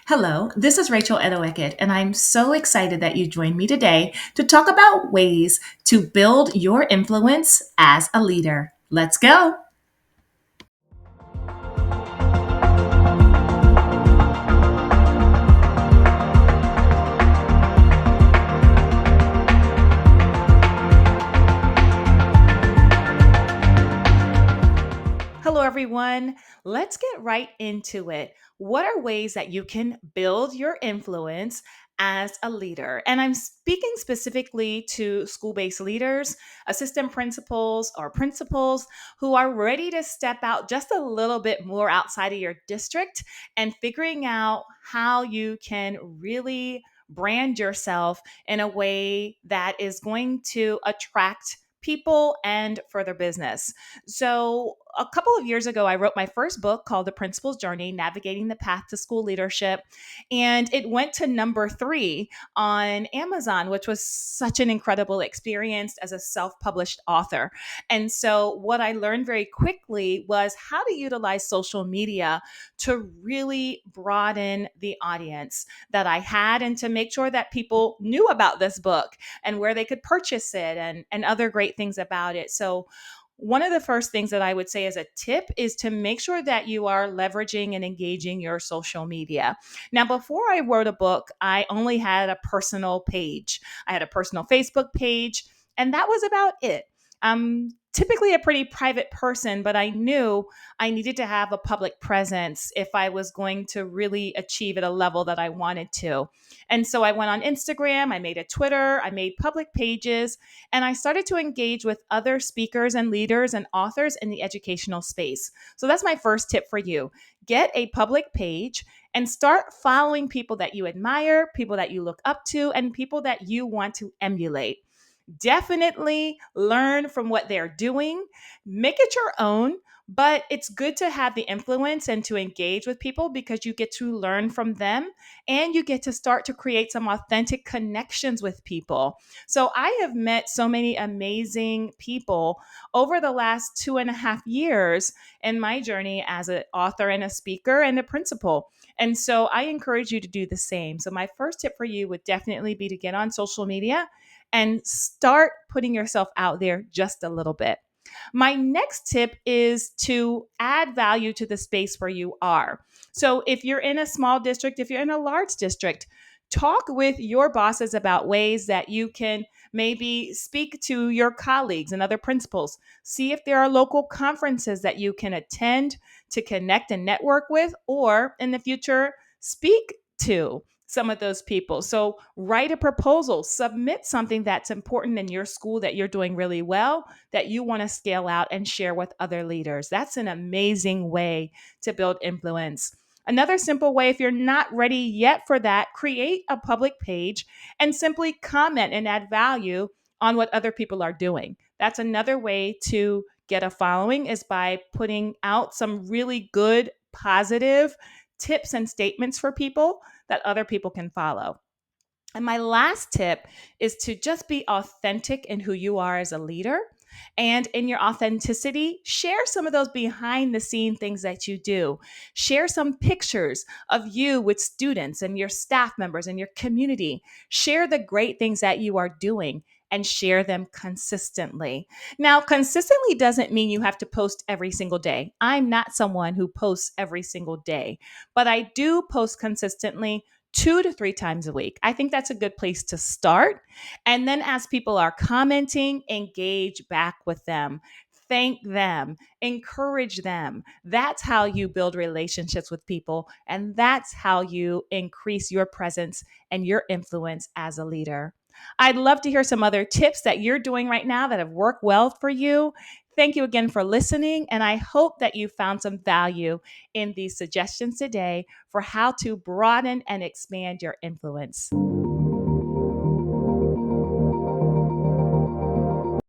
Hello, this is Rachel Edoho-Eket, and I'm so excited that you joined me today to talk about ways to build your influence as a leader. Let's go. Hello, everyone. Let's get right into it. What are ways that you can build your influence as a leader? And I'm speaking specifically to school based leaders, assistant principals, or principals who are ready to step out just a little bit more outside of your district and figuring out how you can really brand yourself in a way that is going to attract people and further business. So, a couple of years ago, I wrote my first book called The Principal's Journey Navigating the Path to School Leadership. And it went to number three on Amazon, which was such an incredible experience as a self published author. And so, what I learned very quickly was how to utilize social media to really broaden the audience that I had and to make sure that people knew about this book and where they could purchase it and other great things about it. So, one of the first things that I would say as a tip is to make sure that you are leveraging and engaging your social media. Now, before I wrote a book, I only had a personal page. I had a personal Facebook page, and that was about it. I'm typically a pretty private person, but I knew I needed to have a public presence if I was going to really achieve at a level that I wanted to. And so I went on Instagram, I made a Twitter, I made public pages, and I started to engage with other speakers and leaders and authors in the educational space. So that's my first tip for you. Get a public page and start following people that you admire, people that you look up to, and people that you want to emulate. Definitely learn from what they're doing, make it your own. But it's good to have the influence and to engage with people because you get to learn from them and you get to start to create some authentic connections with people. So I have met so many amazing people over the last 2.5 years in my journey as an author and a speaker and a principal. And so I encourage you to do the same. So my first tip for you would definitely be to get on social media and start putting yourself out there just a little bit. My next tip is to add value to the space where you are. So, if you're in a small district, if you're in a large district, talk with your bosses about ways that you can maybe speak to your colleagues and other principals. See if there are local conferences that you can attend to connect and network with, or in the future, speak to some of those people. So, write a proposal, submit something that's important in your school that you're doing really well that you want to scale out and share with other leaders. That's an amazing way to build influence. Another simple way, if you're not ready yet for that, create a public page and simply comment and add value on what other people are doing. That's another way to get a following is by putting out some really good, positive tips and statements for people that other people can follow. And my last tip is to just be authentic in who you are as a leader. And in your authenticity, share some of those behind the scene things that you do. Share some pictures of you with students and your staff members and your community. Share the great things that you are doing and share them consistently. Now, consistently doesn't mean you have to post every single day. I'm not someone who posts every single day, but I do post consistently 2 to 3 times a week. I think that's a good place to start. And then as people are commenting, engage back with them. Thank them, encourage them. That's how you build relationships with people. And that's how you increase your presence and your influence as a leader. I'd love to hear some other tips that you're doing right now that have worked well for you. Thank you again for listening. And I hope that you found some value in these suggestions today for how to broaden and expand your influence.